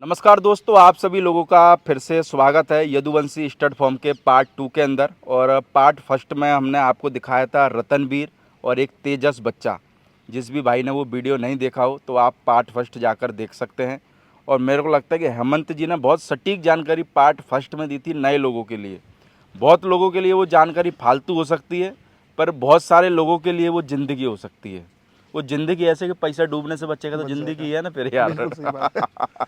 नमस्कार दोस्तों, आप सभी लोगों का फिर से स्वागत है यदुवंशी स्टड फॉर्म के पार्ट 2 के अंदर। और पार्ट फर्स्ट में हमने आपको दिखाया था रतनवीर और एक तेजस बच्चा। जिस भी भाई ने वो वीडियो नहीं देखा हो तो आप पार्ट फर्स्ट जाकर देख सकते हैं। और मेरे को लगता है कि हेमंत जी ने बहुत सटीक जानकारी पार्ट फर्स्ट में दी थी नए लोगों के लिए। बहुत लोगों के लिए वो जानकारी फालतू हो सकती है, पर बहुत सारे लोगों के लिए वो ज़िंदगी हो सकती है। वो ज़िंदगी ऐसे कि पैसा डूबने से बचेगा तो बच ज़िंदगी जाएगा। है ना फिर यार। बिल्कुल सही बात है।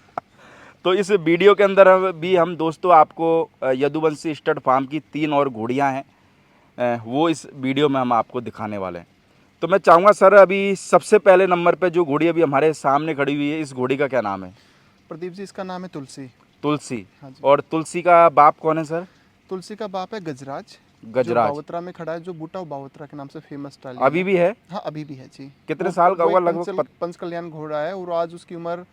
तो इस वीडियो के अंदर भी हम दोस्तों आपको यदुवंशी स्टड फार्म की 3 और घोड़ियां हैं, वो इस वीडियो में हम आपको दिखाने वाले हैं। तो मैं चाहूँगा सर, अभी सबसे पहले नंबर पे जो घोड़ी अभी हमारे सामने खड़ी हुई है, इस घोड़ी का क्या नाम है? प्रदीप जी, इसका नाम है तुलसी। तुलसी। हाँ जी। और तुलसी का बाप कौन है सर? तुलसी का बाप है गजराज, जो गजराज। बावत्रा में खड़ा है, जो बूटा बावत्रा के नाम से फेमस स्टालियन अभी है। भी है? हाँ, अभी भी है जी। कितने साल का वो होगा एक लगभग? पंच कल्याण घोड़ा है और आज उसकी उम्र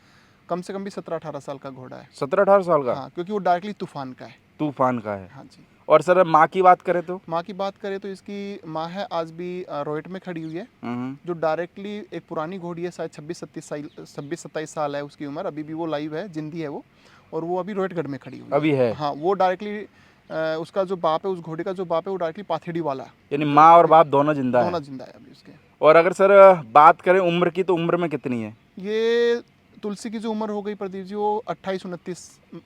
कम से कम भी 17-18 साल का घोड़ा है। 17-18 साल का? हाँ, क्योंकि वो डायरेक्टली तूफान का है। तूफान का है। हाँ जी। और सर माँ की बात करें तो? माँ की बात करें तो इसकी माँ है आज भी रोहित में खड़ी हुई है, हम्म। जो डायरेक्टली एक पुरानी घोड़ी है, शायद 26-27 साल है उसकी उम्र, अभी भी वो लाइव है, जिंदी है वो। और वो अभी रोहितगढ़ में खड़ी हुई है। अभी है? हाँ, वो डायरेक्टली उसका जो बाप है, उस घोड़े का जो बाप है, वो डायरेक्टली पाथेड़ी वाला है। यानी माँ और बाप दोनों जिंदा है? दोनों जिंदा है अभी उसके। और अगर सर बात करें उम्र की, तो उम्र में कितनी है? ये तुलसी की जो उम्र हो गई प्रदीप जी, वो 28-29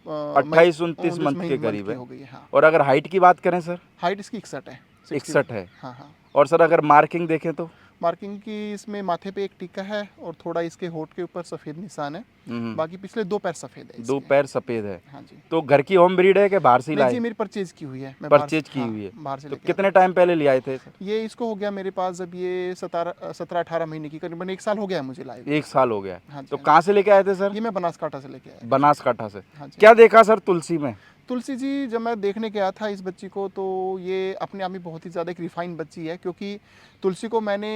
28-29 मंथ के मंथ करीब की है। हो गई है। हाँ, और अगर हाइट की बात करें सर? हाइट इसकी 61 है। 61 है। हाँ हाँ। और सर अगर मार्किंग देखें तो? मार्किंग की इसमें माथे पे एक टीका है और थोड़ा इसके होठ के ऊपर सफ़ेद निशान है। हम्म। बाकी पिछले 2 पैर सफ़ेद है 2 इसके। पैर सफ़ेद है। हाँ जी। तो घर की होम ब्रीड है कि बाहर से नहीं लाए? जी, मेरी परचेज की हुई है, मैं बाहर से, परचेज की हाँ, हुई है। बाहर से तो लेके आया कितने टाइम पहले ले आए थे सर? था। ये इसको हो गया मेरे पास अब ये 17-18 महीने की, करीबन 1 साल हो गया है मुझे लाए हुए। 1 साल हो गया है। हाँ जी, तो हाँ कहाँ से लेके आए थे सर? जी। ये मैं बनासकाठा से लेके आया। बनासकाठा से। हाँ जी। क्या देखा सर तुलसी में? तुलसी जी, जब मैं देखने गया था इस बच्ची को, तो ये अपने आप में बहुत ही ज़्यादा एक रिफाइंड बच्ची है, क्योंकि तुलसी को मैंने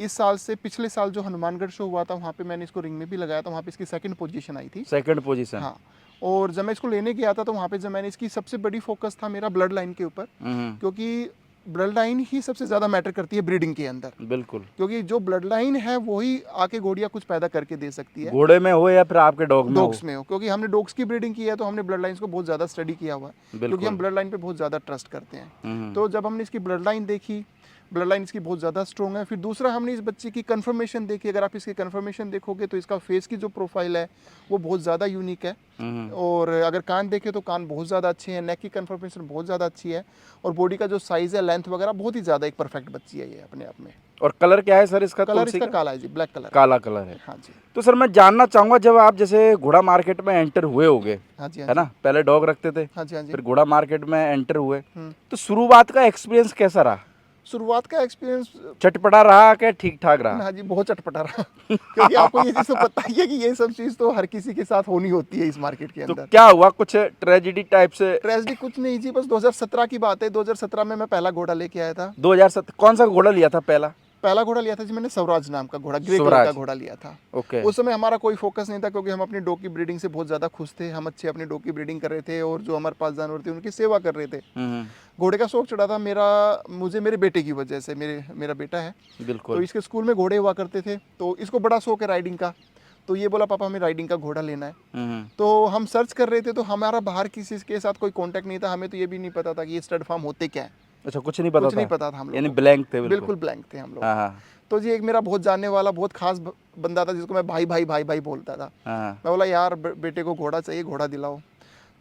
इस साल से पिछले साल जो हनुमानगढ़ शो हुआ था, वहाँ पे मैंने इसको रिंग में भी लगाया था, वहाँ पे इसकी सेकंड पोजीशन आई थी। Second position. हाँ। और जब मैं इसको लेने गया था, तो वहाँ पे जब मैंने इसकी सबसे बड़ी फोकस था मेरा ब्लड लाइन के ऊपर, क्योंकि ब्लड लाइन ही सबसे ज़्यादा मैटर करती है ब्रीडिंग के अंदर। बिल्कुल। क्योंकि जो ब्लड लाइन है वही आके घोड़ियाँ कुछ पैदा करके दे सकती है। घोड़े में हो या फिर आपके डॉग में हो? डॉग्स में हो, क्योंकि हमने डॉग्स की ब्रीडिंग की है, तो हमने ब्लड लाइन्स को बहुत ज़्यादा स्टडी किया हुआ है, क्योंकि बिल्कुल। हम ब्लड लाइन पे बहुत ज़्यादा ट्रस्ट करते हैं। हम्म। तो जब हमने इसकी ब्लड लाइन देखी, ब्लड लाइन इसकी बहुत ज़्यादा स्ट्रॉन्ग है। फिर दूसरा, हमने इस बच्चे की कन्फर्मेशन देखी। अगर आप इसकी कन्फर्मेशन देखोगे तो इसका फेस की जो प्रोफाइल है वो बहुत ज़्यादा यूनिक है। और अगर कान देखें तो कान बहुत ज़्यादा अच्छे हैं, नेक की कन्फर्मेशन बहुत ज़्यादा अच्छी है, और बॉडी का जो साइज़ है, लेंथ वगैरह, बहुत ही ज़्यादा एक परफेक्ट बच्ची है ये अपने आप में। और कलर क्या है सर इसका? कलर तुलसी इसका का काला है जी, ब्लैक कलर। काला कलर है। हाँ जी। तो सर मैं जानना चाहूँगा, जब आप जैसे घोड़ा मार्केट में एंटर हुए होगे, हाँ जी, हाँ है जी। ना, पहले डॉग रखते थे, हाँ जी, हाँ जी। फिर घोड़ा मार्केट में एंटर हुए, हम्म। तो शुरुआत का एक्सपीरियंस कैसा रहा? शुरुआत का एक्सपीरियंस, चटपटा रहा क्या ठीक ठाक रहा? ना जी, बहुत चटपटा रहा। क्योंकि आपको ये चीज़ तो पता ही है कि ये सब चीज़ तो हर किसी के साथ होनी होती है इस मार्केट के तो अंदर। क्या हुआ, कुछ ट्रेजिडी टाइप से? ट्रेजडी कुछ नहीं जी, बस 2017 की बात है। 2017 में मैं पहला घोड़ा लेके आया था। 2007 कौन सा घोड़ा लिया था पहला? पहला घोड़ा लिया था जी मैंने, स्वराज नाम का घोड़ा, ग्रे कलर का स्वराज। घोड़ा लिया था। ओके। उस समय हमारा कोई फोकस नहीं था, क्योंकि हम अपनी डॉग की ब्रीडिंग से बहुत ज़्यादा खुश थे। हम अच्छे अपने डॉग की ब्रीडिंग कर रहे थे, और जो हमारे पास जानवर थे उनकी सेवा कर रहे थे। घोड़े का शौक चढ़ा था मुझे मेरे बेटे की वजह से। मेरा बेटा है, तो बिल्कुल। इसके स्कूल में घोड़े हुआ करते थे, तो इसको बड़ा शौक है राइडिंग का। तो ये बोला, पापा हमें राइडिंग का घोड़ा लेना है। तो हम सर्च कर रहे थे, तो हमारा बाहर किसी के साथ कोई कांटेक्ट नहीं था। हमें तो ये भी नहीं पता था कि ये स्टड फार्म होते क्या है। अच्छा, कुछ नहीं पता कुछ था? नहीं पता था हम लोग यानी को। ब्लैंक थे? बिल्कुल ब्लैंक थे हम लोग। हाँ हाँ तो जी एक मेरा बहुत जानने वाला, बहुत खास बंदा था, जिसको मैं भाई भाई भाई भाई बोलता था। हाँ। मैं बोला, यार बेटे को घोड़ा चाहिए, घोड़ा दिलाओ।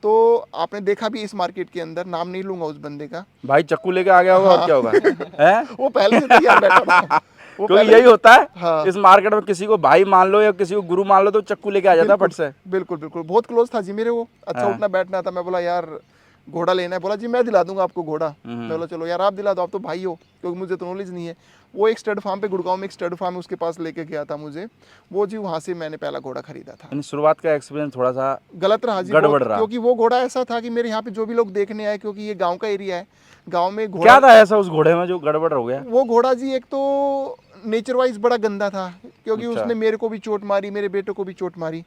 तो आपने देखा भी इस मार्केट के अंदर, नाम नहीं लूंगा उस बंदे का। भाई चक्कू लेके आ गया होगा, और क्या होगा? हैं? वो पहले से तैयार बैठा था। वो क्योंकि यही होता है हाँ, इस मार्केट में, किसी को भाई मान लो या किसी को गुरु मान लो तो चक्कू लेके आ जाता है फट से। बिल्कुल बिल्कुल, बहुत क्लोज था जी मेरे वो। अच्छा, हाँ। उठना बैठना था। मैं बोला, यार घोड़ा लेना है। बोला, जी मैं दिला दूंगा आपको घोड़ा। मैं बोला, चलो यार आप दिला दो, आप तो भाई हो, क्योंकि मुझे तो नॉलेज नहीं है। वो एक स्टड फार्म पे, गुड़गांव में एक स्टड फार्म है, उसके पास लेके गया था मुझे वो जी। वहाँ से मैंने पहला घोड़ा खरीदा था। यानी शुरुआत का एक्सपीरियंस थोड़ा सा गलत रहा जी, गड़बड़ रहा। क्योंकि वो घोड़ा ऐसा था कि मेरे यहाँ पे जो भी लोग देखने आए, क्योंकि ये गांव का एरिया है, गांव में घोड़ा क्या था ऐसा उस घोड़े में जो गड़बड़ हो गया? वो घोड़ा जी, एक तो नेचर वाइज बड़ा गंदा था, क्योंकि अच्छा। उसने मेरे को भी चोट मारी, मेरे बेटे को भी चोट मारी।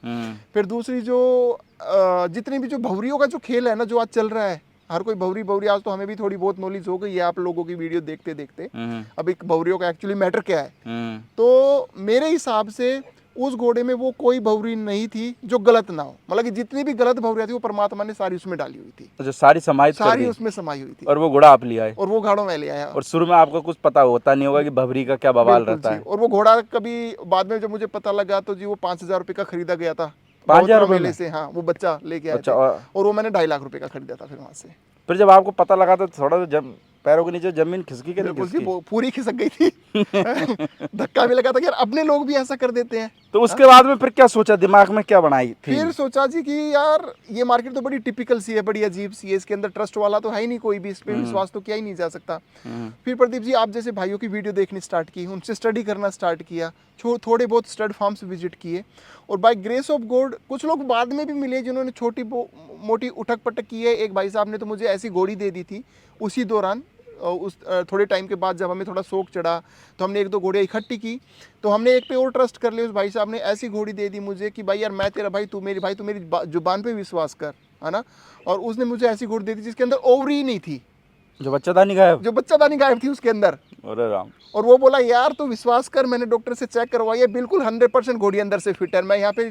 फिर दूसरी जो जितने भी जो भौरियों का जो खेल है ना, जो आज चल रहा है, हर कोई भौरी भौरी, आज तो हमें भी थोड़ी बहुत नॉलेज हो गई है आप लोगों की वीडियो देखते देखते। अब एक भौरियों का एक्चुअली मैटर क्या है, तो मेरे हिसाब से उस घोड़े में वो कोई भौरी नहीं थी जो गलत ना हो, मतलब कि जितनी भी गलत भौरियाँ थी वो परमात्मा ने सारी उसमें डाली हुई थी, अच्छा, सारी समाहित कर सारी दी। उसमें समाई हुई थी। और वो घोड़ा आप लिया है। और वो घोड़ा मैं ले आया। और शुरू में आपको कुछ पता होता नहीं होगा कि भवरी का क्या बवाल बिल्कुल रहता जी। है। और वो घोड़ा कभी बाद में जब मुझे पता लगा तो जी वो 5,000 रुपये का खरीदा गया था 5,000 बहुतरा रुपये मेले में? से। हाँ, वो बच्चा लेके आए अच्छा। थे और वो मैंने 2.5 लाख रुपए का खरीदा था फिर वहाँ से। फिर जब आपको पता लगा तो थोड़ा सा पैरों के नीचे जमीन खिसकी कि नहीं बिल्कुल जी, खिसकी? वो पूरी खिसक गई थी। धक्का भी लगा था कि यार अपने लोग भी ऐसा कर देते हैं। तो उसके बाद में फिर क्या सोचा, दिमाग में क्या बनाई थी? फिर सोचा जी कि यार ये मार्केट तो बड़ी टिपिकल सी है, बड़ी अजीब सी है, इसके अंदर ट्रस्ट वाला तो है ही नहीं कोई भी, इस पे विश्वास तो किया ही नहीं जा सकता। फिर प्रदीप जी आप जैसे भाइयों की वीडियो देखनी स्टार्ट की, उनसे स्टडी करना स्टार्ट किया, थोड़े बहुत स्टड फार्म्स विजिट किए, और बाय ग्रेस ऑफ गॉड कुछ लोग बाद में भी मिले जिन्होंने छोटी मोटी उठक पटक की है। एक भाई साहब ने तो मुझे ऐसी घोड़ी दे दी थी उसी दौरान, थोड़े टाइम के बाद जब हमें थोड़ा शौक चढ़ा तो हमने 1-2 घोड़ियाँ इकट्ठी की, तो हमने एक पे और ट्रस्ट कर लिया। उस भाई साहब ने ऐसी घोड़ी दे दी मुझे कि भाई यार मैं तेरा भाई, तू मेरी जुबान पे विश्वास कर, है ना। और उसने मुझे ऐसी घोड़ी दे दी जिसके अंदर ओवरी ही नहीं थी, जो बच्चादानी गायब? जो बच्चादानी गायब थी उसके अंदर। अरे राम। और वो बोला यार तू विश्वास कर, मैंने डॉक्टर से चेक करवाई है, बिल्कुल 100% घोड़ी अंदर से फिट है। मैं यहाँ पे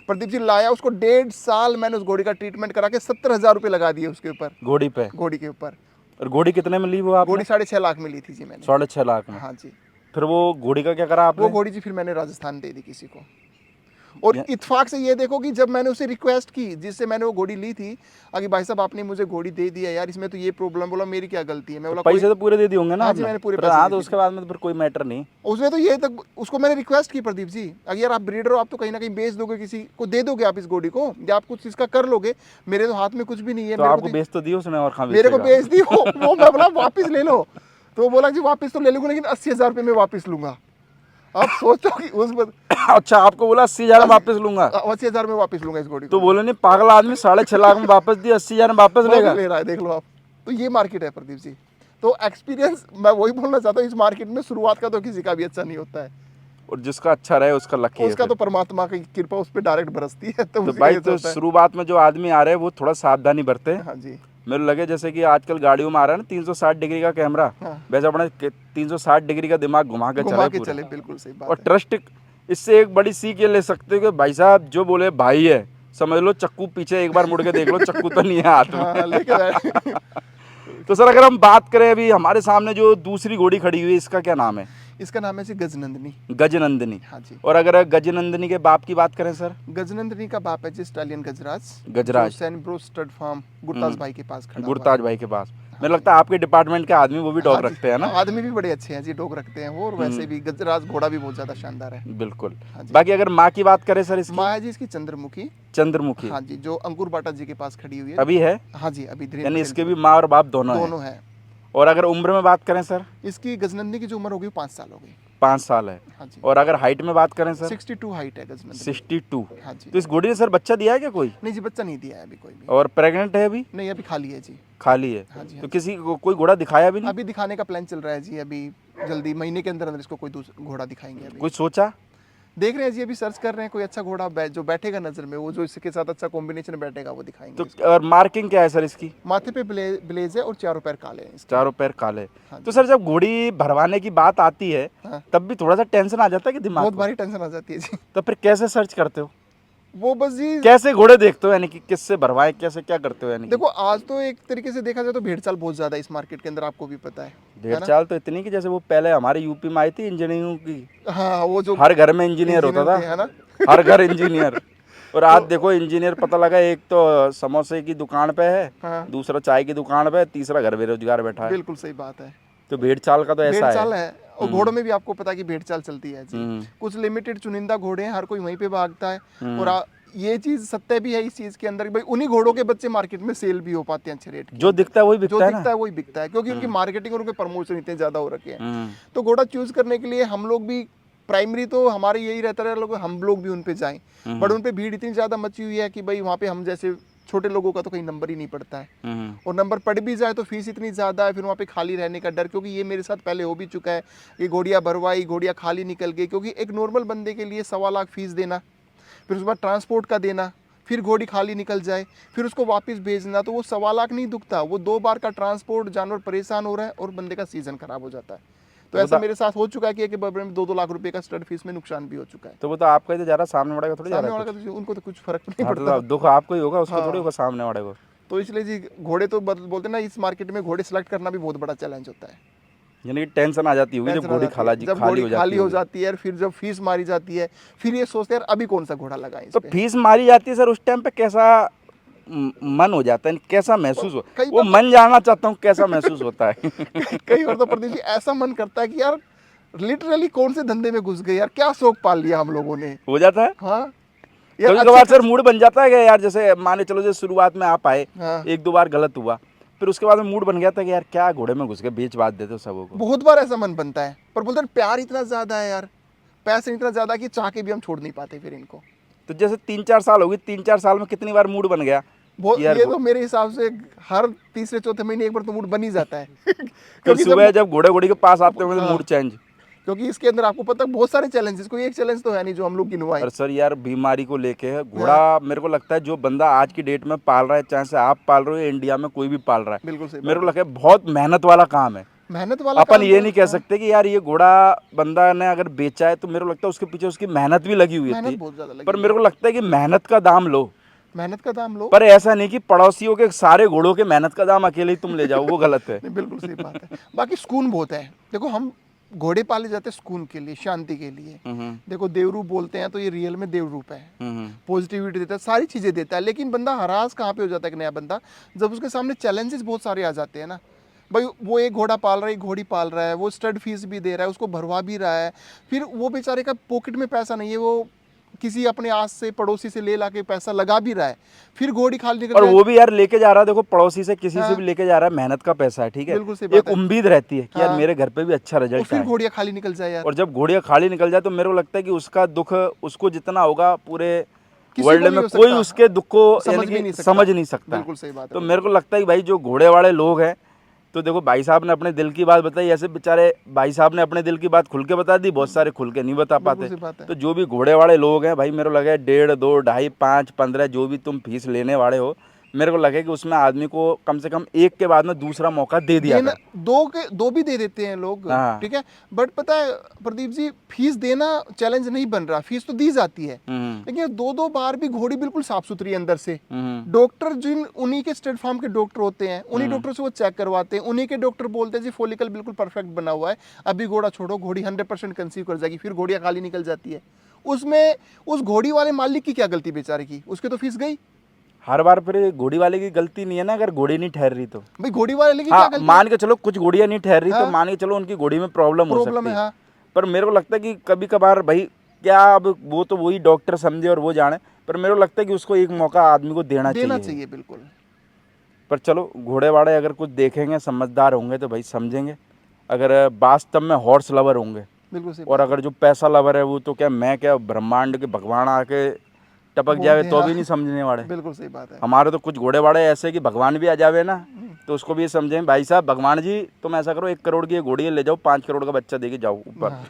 प्रदीप जी लाया उसको, 1.5 साल मैंने उस घोड़ी का ट्रीटमेंट करा के 70,000 रुपये लगा दिए उसके ऊपर, घोड़ी पे? घोड़ी के ऊपर। और घोड़ी कितने में ली वो आपने? घोड़ी 6.5 लाख में ली थी जी मैंने। 6.5 लाख में? हाँ जी। फिर वो घोड़ी का क्या करा आपने? वो घोड़ी जी फिर मैंने राजस्थान दे दी किसी को। और इत्तेफाक से ये देखो कि जब मैंने उसे रिक्वेस्ट की जिससे मैंने वो घोड़ी ली थी, अगर भाई साहब आपने मुझे घोड़ी दे दिया यार, इसमें तो ये प्रॉब्लम, बोला मेरी क्या गलती है। मैं बोला पैसे तो पूरे दे दिए होंगे ना हाँ जी, आपने? मैंने पूरे फिर पैसे हाँ, दे तो दिए उसके बाद में तो फिर कोई मैटर नहीं। उसमें तो ये तक उसको मैंने रिक्वेस्ट की प्रदीप जी, अगर यार आप ब्रीडर हो, आप तो कहीं ना कहीं बेच दोगे, किसी को दे दोगे आप इस घोड़ी को, या आप कुछ इसका कर लोगे, मेरे तो हाथ में कुछ भी नहीं है। तो मेरे आपको को बेच तो दी उसने, और कहाँ मेरे को बेचेगा? बेच दी वो मैं बोला वापस ले लो, तो वो बोला जी वापस तो ले लूंगा लेकिन 80,000 रुपये में वापस लूंगा। आप सोचो कि उस अच्छा, आपको बोला 80,000 में वापस लूंगा? 80,000 में वापस लूंगा इस घोड़ी को। तो बोले नहीं पागल आदमी, 6.5 लाख में वापस दिया, 80,000 में वापस लेगा? ले रहा है, देख लो आप। तो ये मार्केट है प्रदीप जी। तो एक्सपीरियंस मैं वही बोलना चाहता हूँ, इस मार्केट में शुरुआत का तो किसी का भी अच्छा नहीं होता है, और जिसका अच्छा रहे उसका लकी है उसका फिर। तो परमात्मा की कृपा उस पर डायरेक्ट बरसती है। तो तो उसी का भाई, ये तो होता है। शुरुआत में जो आदमी आ रहे हैं वो थोड़ा सावधानी बरते। हाँ जी। मेरे लगे जैसे कि आजकल गाड़ियों में आ रहा है ना 360 डिग्री का कैमरा, हाँ। वैसे अपने 360 डिग्री का दिमाग घुमा के घुमा चले के पूरे। चले, बिल्कुल सही और बात है। ट्रस्ट, इससे एक बड़ी सीख ये ले सकते हो कि भाई साहब जो बोले भाई है, समझ लो चक्कू पीछे एक बार मुड़ के देख लो, चक्कू तो नहीं है हाथ में। हाँ, लेके बैठ। तो सर अगर हम बात करें, अभी हमारे सामने जो दूसरी घोड़ी खड़ी हुई है, इसका क्या नाम है? इसका नाम है जी गजनंदनी। गजनंदिनी। हाँ जी। और अगर गजनंदिनी के बाप की बात करें सर? गजनंदिनी का बाप है जी स्टालियन गजराज। गजराज। जो सैन ब्रो स्टड फार्म गुरताज भाई के पास खड़ा हुआ है। गुरताज भाई के पास। मुझे लगता है आपके डिपार्टमेंट के आदमी वो भी डॉग हाँ जी, रखते हैं ना? आदमी भी बड़े अच्छे हैं जी, डॉग रखते हैं वो। और वैसे भी गजराज घोड़ा भी बहुत ज्यादा शानदार है। बिल्कुल। हाँ जी। बाकी अगर माँ की बात करें सर इसकी? माँ है जी इसकी चंद्रमुखी। चंद्रमुखी। हाँ जी, जो अंकुर बाटा जी के पास खड़ी हुई है। अभी है? हाँ जी, अभी धीरे यानी इसके भी माँ और बाप दोनों हैं। दोनों है। और अगर उम्र में बात करें सर? इसकी गजनंदी की जो उम्र होगी 5 साल हो गई। 5 साल है। हाँ जी। और अगर हाइट में बात करें सर? 62 हाइट है गजनंदी। 62। हाँ जी। तो इस घोड़ी ने सर बच्चा दिया है क्या कोई? नहीं जी, बच्चा नहीं दिया है अभी कोई भी। और प्रेग्नेंट है अभी? नहीं, अभी खाली है जी। खाली है? हाँ जी। तो किसी को कोई घोड़ा दिखाया भी नहीं? अभी दिखाने का प्लान चल रहा है जी, अभी जल्दी महीने के अंदर अंदर इसको कोई घोड़ा दिखाएंगे। अभी कुछ सोचा? देख रहे हैं जी, अभी सर्च कर रहे हैं कोई अच्छा घोड़ा जो बैठेगा नजर में, वो जो इसके साथ अच्छा कॉम्बिनेशन बैठेगा वो दिखाएंगे। तो और मार्किंग क्या है सर इसकी? माथे पे ब्लेज है और चारों पैर काले हैं इसके। चारों पैर काले। हाँ तो सर जब घोड़ी भरवाने की बात आती है, हाँ। तब भी थोड़ा सा टेंशन आ जाता है कि दिमाग बहुत को? भारी टेंशन आ जाती है जी। तो फिर कैसे सर्च करते हो? वो बस जी कैसे घोड़े देखते हो, यानी कि किससे भरवाएं, कैसे क्या करते हो? यानी कि देखो, आज तो एक तरीके से देखा जाए तो भेड़ चाल बहुत ज्यादा है इस मार्केट के अंदर, आपको भी पता है भेड़ ना? चाल तो इतनी कि जैसे वो पहले हमारे यूपी में आई थी इंजीनियरिंग की, हाँ, वो जो हर घर में इंजीनियर होता थे, है था, ना? हर घर इंजीनियर। और आज देखो इंजीनियर पता लगा, एक तो समोसे की दुकान पे है, हाँ, दूसरा चाय की दुकान पे है, तीसरा घर बेरोजगार बैठा है। बिल्कुल सही बात है। तो भेड़ चाल का तो भेड़ ऐसा चाल है। है। और घोड़ों में भी आपको पता है कि भेड़ चाल चलती है जी। हम्म। कुछ लिमिटेड चुनिंदा घोड़े हैं, हर कोई वहीं पे भागता है। और ये चीज सत्य भी है इस चीज के अंदर कि भाई उन्हीं घोड़ों के बच्चे मार्केट में सेल भी हो पाते हैं अच्छे रेट के। जो दिखता है वही जो बिकता है ना? दिखता है वही बिकता है, क्योंकि उनकी मार्केटिंग और उनके प्रमोशन इतने ज्यादा हो रखे हैं। हम्म। तो घोड़ा चूज करने के लिए हम लोग भी प्राइमरी तो हमारे यही रहता है लोग, हम लोग भी उन पे जाएं। बट उन पे भीड़ इतनी ज्यादा मची हुई है कि भाई वहाँ पे हम जैसे छोटे लोगों का तो कहीं नंबर ही नहीं पड़ता है। और नंबर पड़ भी जाए तो फीस इतनी ज़्यादा है, फिर वहाँ पे खाली रहने का डर, क्योंकि ये मेरे साथ पहले हो भी चुका है। ये घोड़ियाँ भरवाई, घोड़ियाँ खाली निकल गई, क्योंकि एक नॉर्मल बंदे के लिए 1.25 लाख फीस देना, फिर उसके बाद ट्रांसपोर्ट का देना, फिर घोड़ी खाली निकल जाए, फिर उसको वापस भेजना, तो वो 1.25 लाख नहीं दुखता, वो 2 बार का ट्रांसपोर्ट, जानवर परेशान हो रहा है और बंदे का सीज़न खराब हो जाता है। तो ऐसा मेरे साथ हो चुका है कि एक बराबर में 2-2 लाख रुपए का स्टड फीस में नुकसान भी हो चुका है। तो वो तो आपका ही तो जा रहा है, सामने वाले का थोड़ी जा सामने रहा वाला है का तो उनको तो कुछ फर्क नहीं हाँ, पड़ता। तो दुख आपको ही होगा, उसको थोड़ी होगा सामने वाले को। तो इसलिए जी घोड़े तो बोलते हैं ना, इस मार्केट में घोड़े सेलेक्ट करना भी बहुत बड़ा चैलेंज होता है। यानी कि टेंशन आ जाती होगी जब टेंशन आ घोड़ी जाती है। जब खाली घोड़ी हो खाली जाती हो होगी। जाती है, फिर जब फीस मारी जाती है, फिर ये सोचते हैं यार अभी कौन सा घोड़ा लगाएं इस तो पे। फीस मारी जाती है सर, उस टाइम पे कैसा मन हो जाता है, कैसा महसूस हो, कई वो बार मन जानना चाहता हूँ कैसा महसूस होता है। कई बार तो प्रदीप जी ऐसा मन करता है कि यार लिटरली कौन से धंधे में घुस गए यार, क्या शौक पाल लिया हम लोगों ने। हो जाता है हाँ यार, कभी अच्छे कभार सर खास- मूड बन जाता है कि यार जैसे मान के चलो जैसे शुरुआत में आप आए हाँ। 1-2 बार गलत हुआ, फिर उसके बाद में मूड बन गया था कि यार क्या घोड़े में घुस के बेच बात देते हो सबों को। बहुत बार ऐसा मन बनता है, पर बोलते हैं प्यार इतना ज्यादा है यार, पैसे इतना ज्यादा कि चाह के भी हम छोड़ नहीं पाते फिर इनको। तो जैसे 3-4 साल हो गई, 3-4 साल में कितनी बार मूड बन गया बहुत कि यार ये तो मेरे हिसाब से हर तीसरे चौथे महीने एक बार तो मूड बन ही जाता है। फिर क्योंकि सुबह जब घोड़े घोड़ी के पास आते होंगे तो हाँ। Mood change. क्योंकि इसके अंदर आपको पता है बहुत सारे चैलेंजेस, कोई एक चैलेंज तो है नहीं जो हम लोग गिनवाए। और सर यार बीमारी को लेके है घोड़ा, मेरे को लगता है जो बंदा आज की डेट में पाल रहा है, चाहे से आप पाल रहे हो या इंडिया में कोई भी पाल रहा है, बिल्कुल सही मेरे को बात लगता है बहुत मेहनत वाला काम है। है। मेहनत वाला अपन काम ये तो नहीं कह हाँ, सकते कि यार ये घोड़ा बंदा ने अगर बेचा है तो मेरे को लगता है उसके पीछे उसकी मेहनत भी लगी हुई मेहनत थी। बहुत ज्यादा लगी पर है। मेरे को लगता है कि मेहनत का दाम लो, मेहनत का दाम लो। पर ऐसा नहीं कि पड़ोसियों के सारे घोड़ों के मेहनत का दाम अकेले ही तुम ले जाओ, वो गलत है। नहीं, बिल्कुल सही बात है। बाकी सुकून बहुत है। देखो हम घोड़े पाले जाते हैं सुकून के लिए, शांति के लिए। देखो देवरूप बोलते हैं तो ये रियल में देवरूप है। पॉजिटिविटी देता है, सारी चीजें देता है, लेकिन बंदा हरास कहाँ पे हो जाता है एक नया बंदा, जब उसके सामने चैलेंजेस बहुत सारे आ जाते हैं ना। भाई वो एक घोड़ा पाल रहा है, एक घोड़ी पाल रहा है, वो स्टड फीस भी दे रहा है, उसको भरवा भी रहा है, फिर वो बेचारे का पॉकेट में पैसा नहीं है, वो किसी अपने आस से पड़ोसी से ले ला के पैसा लगा भी रहा है, फिर घोड़ी खाली निकल और जाए। वो भी यार लेके जा रहा है, देखो पड़ोसी से किसी से हाँ। भी लेके जा रहा है, मेहनत का पैसा है, ठीक है, बिल्कुल सही बात एक है। उम्मीद रहती है कि यार हाँ। मेरे घर पे भी अच्छा और रिजल्ट फिर आए। घोड़ियाँ खाली निकल जाए यार, और जब घोड़ियाँ खाली निकल जाए तो मेरे को लगता है कि उसका दुख उसको जितना होगा पूरे किसी वर्ल्ड को नहीं में हो कोई सकता। उसके दुख को समझ यानी भी कि नहीं सकता। समझ नहीं सकता। बिल्कुल सही बात है तो भाई। मेरे को लगता है कि भाई जो घोड़े वाले लोग हैं, तो देखो भाई साहब ने अपने दिल की बात बताई, ऐसे बेचारे भाई साहब ने अपने दिल की बात खुल के बता दी, बहुत सारे खुल के नहीं बता बिल्कुल पाते। सही बात है। तो जो भी घोड़े वाले लोग हैं भाई, मेरे को लगे 1.5, 2, 2.5, 5, 15 जो भी तुम फीस लेने वाले हो, मेरे को लगे कि उसमें आदमी को कम से कम एक के बाद में दूसरा मौका दे दिया देना कर। दो भी दे देते हैं लोग, हाँ। ठीक है, बट पता है प्रदीप जी, फीस देना चैलेंज नहीं बन रहा, फीस तो दी जाती है, लेकिन 2-2 बार भी घोड़ी बिल्कुल साफ सुथरी है अंदर से। डॉक्टर जिन उन्हीं के स्टेट फार्म के डॉक्टर होते हैं, उन्हीं डॉक्टर से वो चेक करवाते हैं, उन्हीं के डॉक्टर बोलते हैं जी फॉलिकल बिल्कुल परफेक्ट बना हुआ है, अभी घोड़ा छोड़ो, घोड़ी 100% कंसीव कर जाएगी, फिर घोड़ियाँ खाली निकल जाती है। उसमें उस घोड़ी वाले मालिक की क्या गलती बेचारे की, उसकी तो फीस गई। हर बार फिर घोड़ी वाले की गलती नहीं है ना, अगर घोड़ी नहीं ठहर रही तो। भाई घोड़ी वाले की क्या हाँ गलती मान के चलो कुछ घोड़ियाँ नहीं ठहर रही तो हाँ। मान के चलो उनकी घोड़ी में प्रॉब्लम हो प्रॉब्लम सकती है, है। हाँ। पर मेरे को लगता है कि कभी कभार भाई क्या, अब वो तो वही डॉक्टर समझे और वो जाने, पर मेरे को लगता है कि उसको एक मौका आदमी को देना चाहिए। बिल्कुल। पर चलो घोड़े वाले अगर कुछ देखेंगे, समझदार होंगे तो भाई समझेंगे, अगर वास्तव में हॉर्स लवर होंगे। बिल्कुल सही और अगर जो पैसा लवर है वो तो क्या, मैं क्या ब्रह्मांड के भगवान आके टपक बोल जावे दे, तो हाँ। भी नहीं समझने वाले। बिल्कुल सही बात है। हमारे तो कुछ घोड़े वाड़े ऐसे कि भगवान भी आ जावे ना तो उसको भी ये समझें भाई साहब भगवान जी तुम ऐसा करो 1 करोड़ की ये घोड़ी ले जाओ, 5 करोड़ का बच्चा दे के जाओ ऊपर।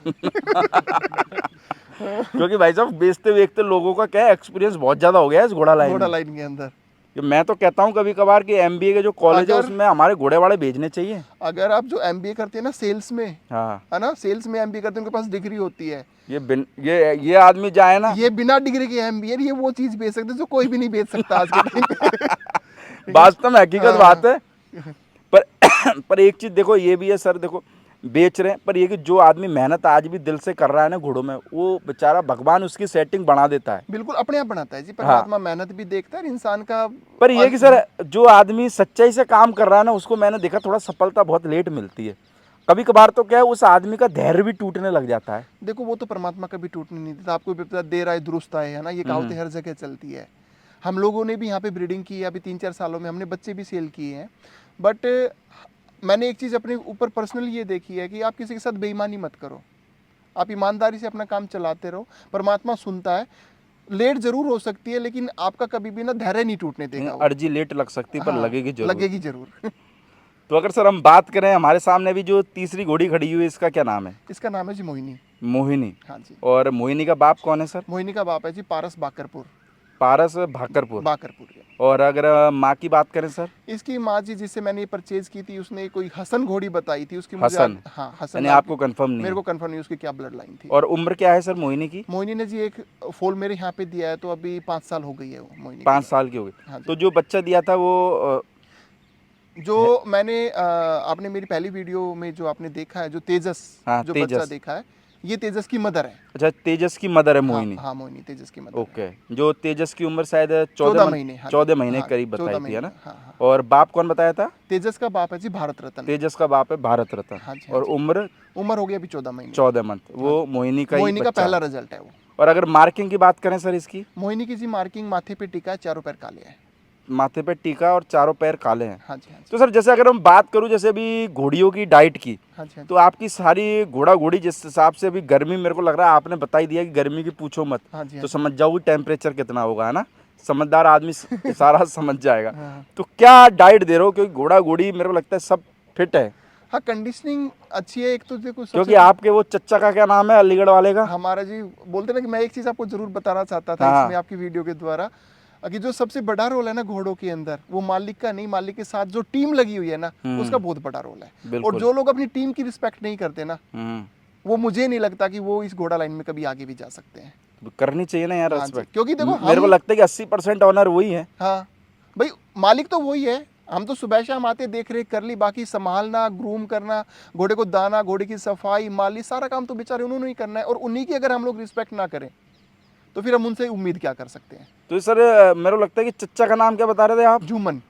क्योंकि भाई साहब बेचते बेचते लोगों का क्या एक्सपीरियंस बहुत ज़्यादा हो गया है इस घोड़ा लाइन घोड़ा में। लाइन के अंदर कि मैं तो कहता हूँ कभी कभार कि MBA के जो कॉलेज है अगर- उसमें हमारे घोड़े वाड़े भेजने चाहिए। अगर आप जो MBA करते हैं ना सेल्स में, हाँ है ना, सेल्स में MBA करते हैं, उनके पास डिग्री होती है। ये आदमी जाए ना, ये बिना डिग्री के MBA, ये वो चीज बेच सकते हैं जो कोई भी नहीं बेच सकता आज के टाइम पे। वास्तव में हकीकत हाँ। बात है। पर एक चीज़ देखो ये भी है सर, देखो बेच रहे हैं पर ये कि जो आदमी मेहनत आज भी दिल से कर रहा है ना घोड़ों में, वो बेचारा भगवान उसकी सेटिंग बना देता है। बिल्कुल अपने आप बनाता है जी, परमात्मा मेहनत भी देखता है और इंसान का। पर ये कि सर जो आदमी सच्चाई से काम कर रहा है ना, उसको मैंने देखा थोड़ा सफलता बहुत लेट मिलती है। कभी कभार तो क्या है उस आदमी का धैर्य भी टूटने लग जाता है। देखो वो तो परमात्मा का भी टूटने नहीं देता, आपको भी पता देर आए दुरुस्त आए, है ना, ये कहावतें हर जगह चलती है। हम लोगों ने भी यहाँ पे ब्रीडिंग की है, अभी 3-4 सालों में हमने बच्चे भी सेल किए हैं, बट मैंने एक चीज़ अपने ऊपर पर्सनली ये देखी है कि आप किसी के साथ बेईमानी मत करो, आप ईमानदारी से अपना काम चलाते रहो, परमात्मा सुनता है। लेट जरूर हो सकती है लेकिन आपका कभी भी ना धैर्य नहीं टूटने देगा वो। अर्जी लेट लग सकती है पर हाँ, लगेगी जरूर। लगेगी जरूर। तो अगर सर हम बात करें, हमारे सामने भी जो तीसरी घोड़ी खड़ी हुई है इसका क्या नाम है? इसका नाम है जी मोहिनी। मोहिनी। हाँ जी। और मोहिनी का बाप कौन है सर? मोहिनी का बाप है जी पारस बाकरपुर। पारस भाकरपुर। बाकरपुर है। और अगर माँ की बात करें सर, इसकी माँ जी जिससे मैंने ये परचेज की थी उसने कोई हसन घोड़ी बताई थी, उसकी मुझे हसन, हाँ हसन यानी नाम आपको कंफर्म नहीं मेरे है। को कंफर्म नहीं उसकी क्या ब्लड लाइन थी। और उम्र क्या है सर मोहिनी की? मोहिनी ने जी एक फोल मेरे यहाँ पे दिया है, तो अभी 5 साल हो गई है वो मोहिनी 5 को। साल की हो गई। हाँ जी। तो जो बच्चा दिया था वो जो मैंने आपने मेरी पहली वीडियो में जो आपने देखा है, जो तेजस हाँ, जो बच्चा तेजस। देखा है, ये तेजस की मदर है। अच्छा, तेजस की मदर है हाँ मोहिनी। हाँ, मोहिनी तेजस की मदर है। ओके, जो तेजस की उम्र शायद 14 महीने, हाँ जी। 14 महीने हाँ, करीब 14 बताई थी, है महीने, ना? हाँ हाँ। और बाप कौन बताया था? तेजस का बाप है जी भारत रत्न। तेजस का बाप है भारत रत्न। हाँ जी हाँ और जी। उम्र उम्र हो गई अभी 14 महीने। 14 मंथ, हाँ वो जी। मोहिनी का ही मोहिनी का बच्चा पहला है। रिजल्ट है वो। और अगर मार्किंग की बात करें सर इसकी, मोहिनी की जी मार्किंग माथे पे टिका है, चारों पैर काले हैं। माथे पे टीका और चारों पैर काले हैं। हाँ जी हाँ जी। तो सर जैसे अगर हम बात करूं जैसे अभी घोड़ियों की डाइट की, हाँ जी हाँ तो जी। आपकी सारी घोड़ा घोड़ी जिस हिसाब से अभी गर्मी मेरे को लग रहा है आपने बता ही दिया कि गर्मी की पूछो मत, हाँ जी हाँ तो जी। समझ जाओ कि टेम्परेचर कितना होगा, है ना? समझदार आदमी सारा समझ जाएगा। हाँ तो क्या डाइट दे रहे हो, क्योंकि घोड़ा घोड़ी मेरे को लगता है सब फिट है। हाँ, कंडीशनिंग अच्छी है। एक तो देखो क्योंकि सबसे आपके वो चच्चा का क्या नाम है अलीगढ़ वाले का? हमारा जी बोलते ना कि मैं एक चीज़ आपको जरूर बताना चाहता था हाँ। इसमें आपकी वीडियो के द्वारा, कि जो सबसे बड़ा रोल है ना घोड़ों के अंदर, वो मालिक का नहीं, मालिक के साथ जो टीम लगी हुई है ना, उसका बहुत बड़ा रोल है। और बिल्कुल। जो लोग अपनी टीम की रिस्पेक्ट नहीं करते ना, हम्म, वो मुझे नहीं लगता कि वो इस घोड़ा लाइन में कभी आगे भी जा सकते हैं। करनी चाहिए ना यार हाँ जी, रेस्पेक्ट। क्योंकि देखो मेरे को हम लगता है कि 80% ऑनर वही है। हाँ भाई, मालिक तो वही है। हम तो सुबह शाम आते देख रेख कर ली, बाकी संभालना, ग्रूम करना, घोड़े को दाना, घोड़े की सफाई, माली, सारा काम तो बेचारे उन्होंने ही करना है। और उन्हीं की अगर हम लोग रिस्पेक्ट ना करें तो फिर हम उनसे उम्मीद क्या कर सकते हैं। तो सर मेरे को लगता है कि चच्चा का नाम क्या बता रहे थे आप? झूमन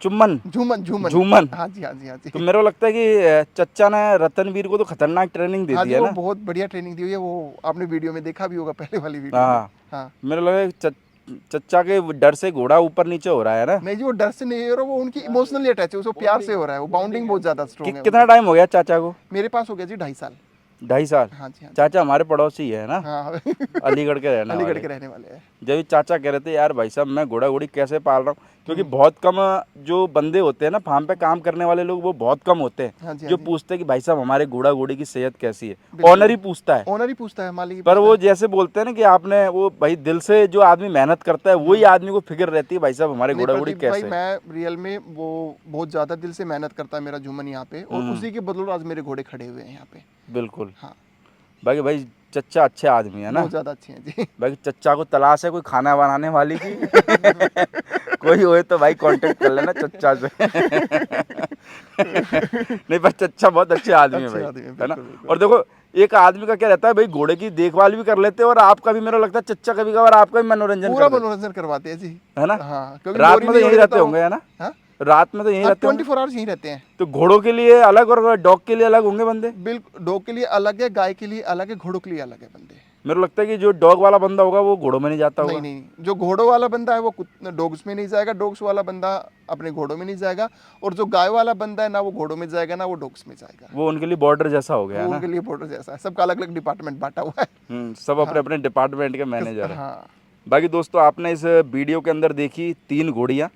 चुम्मन, झूमन झूमन। झूमन। हाँ जी हाँ जी हाँ तो जी। मेरे को लगता है कि चच्चा ने रतनवीर को तो खतरनाक ट्रेनिंग दे हाँ दी जी, है वो ना? बहुत बढ़िया ट्रेनिंग दी हुई है, वो आपने वीडियो में देखा भी होगा, पहले वाली वीडियो में। हाँ, हाँ मेरे को लगा कि चच्चा के डर से घोड़ा ऊपर नीचे हो रहा है ना? नहीं जी, वो डर से नहीं हो रहा, वो उनकी इमोशनली अटैच है, उसको प्यार से हो रहा है, वो बाउंडिंग बहुत ज्यादा स्ट्रॉन्ग है कितना टाइम हो गया चाचा को? मेरे पास हो गया जी 2.5 साल। 2.5 साल। हाँ जी हाँ जी। चाचा हमारे पड़ोसी है ना, हाँ अलीगढ़ के रहने अलीगढ़ वाले। के रहने वाले हैं। जब ये चाचा कह रहे थे यार भाई साहब मैं घोड़ा घोड़ी कैसे पाल रहा हूँ, क्योंकि बहुत कम जो बंदे होते हैं ना फार्म पे काम करने वाले लोग, वो बहुत कम होते हाँ हैं जी, हाँ जो जी। पूछते हैं कि भाई साहब हमारे घोड़ा घोड़ी की सेहत कैसी है। बिल्कुल। ऑनर ही पूछता है। ओनर ही पूछता है, मालिक ही पर पूछता वो है। जैसे बोलते हैं ना कि आपने वो भाई दिल से जो आदमी मेहनत करता है वही आदमी को फिक्र रहती है भाई साहब हमारे नहीं घोड़ा घोड़ी प्रदीप भाई, कैसे। मैं रियल में वो बहुत ज्यादा दिल से मेहनत करता है मेरा झूमन यहाँ पे, और उसी के बदौलत आज मेरे घोड़े खड़े हुए हैं यहाँ पे। बिल्कुल। हाँ, बाकी भाई चच्चा अच्छे आदमी है ना? बहुत ज्यादा अच्छे हैं जी। बाकी चच्चा को तलाश है कोई खाना बनाने वाली की कोई होए तो भाई कांटेक्ट कर लेना चच्चा से नहीं पर चच्चा बहुत अच्छे आदमी है अच्छे भाई, आदमी हैं, है ना? बिल्कुल, बिल्कुल। और देखो एक आदमी का क्या रहता है भाई, घोड़े की देखभाल भी कर लेते हैं और आपका भी मेरा लगता है चच्चा कभी कभार आपका भी मनोरंजन पूरा कर देते मनोरंजन करवाते हैं जी। हैं, है ना? हाँ, क्योंकि रात बोरी में तो नहीं यहीं होने रहते देता वो। होंगे, है ना? हाँ रात में तो यहीं हाँ, रहते होंगे। 24 आवर्स यहीं रहते हैं। तो घोड़ों के लिए अलग और डॉग के लिए अलग होंगे बंदे? बिल्कुल, डॉग के लिए अलग है, गाय के लिए अलग है, घोड़ों के लिए अलग है बंदे। मेरे को लगता है कि जो डॉग वाला बंदा होगा वो घोड़ों में नहीं जाता नहीं होगा। नहीं, जो घोड़ों वाला बंदा है वो डॉग्स में नहीं जाएगा, डॉग्स वाला बंदा अपने घोड़ों में नहीं जाएगा, और जो गाय वाला बंदा है ना वो घोड़ों में जाएगा ना वो डॉग्स में जाएगा। वो उनके लिए बॉर्डर जैसा हो गया वो है ना? उनके लिए बॉर्डर जैसा है, सबका अलग अलग डिपार्टमेंट बांटा हुआ है। सब अपने अपने डिपार्टमेंट के मैनेजर है। हाँ बाकी दोस्तों आपने इस वीडियो के अंदर देखी 3 घोड़ियाँ।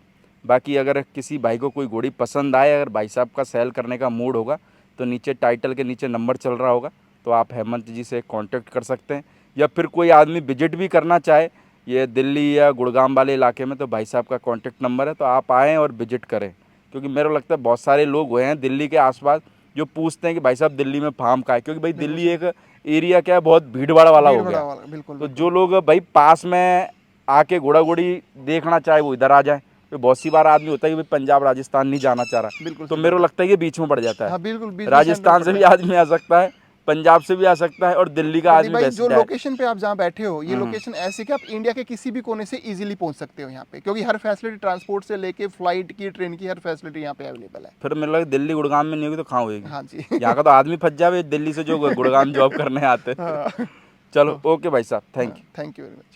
बाकी अगर किसी भाई को कोई घोड़ी पसंद आए, अगर भाई साहब का सेल करने का मूड होगा तो नीचे टाइटल के नीचे नंबर चल रहा होगा, तो आप हेमंत जी से कांटेक्ट कर सकते हैं। या फिर कोई आदमी विजिट भी करना चाहे ये दिल्ली या गुड़गांव वाले इलाके में, तो भाई साहब का कांटेक्ट नंबर है, तो आप आएँ और विजिट करें। क्योंकि मेरे को लगता है बहुत सारे लोग हुए हैं दिल्ली के आसपास जो पूछते हैं कि भाई साहब दिल्ली में फार्म का है, क्योंकि भाई दिल्ली एक एरिया क्या है बहुत भीड़ भाड़ वाला हो गया। बिल्कुल तो जो लोग भाई पास में आके घोड़ा घोड़ी देखना चाहे वो इधर आ जाए। तो बहुत सी बार आदमी होता है कि भाई पंजाब राजस्थान नहीं जाना चाह रहा, बिल्कुल तो सही मेरे को बात लगता है कि बीच में पड़ जाता है। हाँ है। बिल्कुल, बीच में राजस्थान सेंटर से पड़ भी जाता है। आदमी आ सकता है, पंजाब से भी आ सकता है, और दिल्ली का प्रदीप आदमी भाई, वैसे जो जाए। लोकेशन पे आप जहाँ बैठे हो, ये लोकेशन ऐसे कि आप इंडिया के किसी भी कोने से इजीली पहुंच सकते हो यहाँ पे, क्योंकि हर फैसिलिटी ट्रांसपोर्ट से लेके फ्लाइट की, ट्रेन की, हर फैसिलिटी यहाँ पे अवेलेबल है। फिर मेरे लगा दिल्ली गुड़गांव में नहीं होगी तो कहाँ होगी? हाँ जी। यहाँ का तो आदमी फंस जावे दिल्ली से जो गुड़गांव जॉब करने आते। हाँ चलो ओके भाई साहब, thank you. Thank you very much.